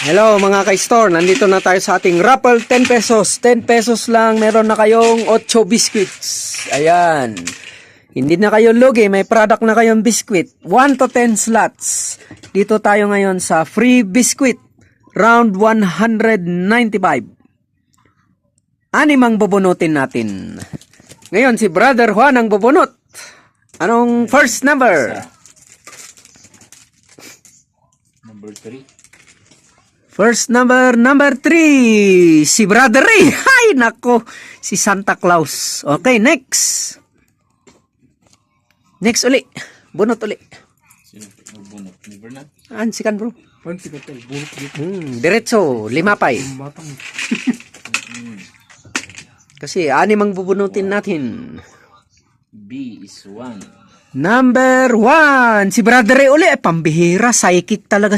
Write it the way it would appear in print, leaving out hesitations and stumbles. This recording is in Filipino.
Hello mga ka-store, nandito na tayo sa ating raffle, 10 pesos. 10 pesos lang, meron na kayong 8 biscuits. Ayan. Hindi na kayo lugi, may product na kayong biscuit. 1 to 10 slots. Dito tayo ngayon sa free biscuit. Round 195. Animang bubunutin natin. Ngayon si Brother Juan ang bubunot. Anong first number? Number 3. First number 3, si Brother Ray. Hay, nako, si Santa Claus. Okay, next. Next uli. Bunot uli. Sino magbunot? Never na? Ansikan bro. Pansi ka tayo, bulok dito. Diretso, limapay. Matang. Kasi anim ang bubunutin natin. B is 1. Number 1, si Brother Ray uli. Pambihira, psychic talaga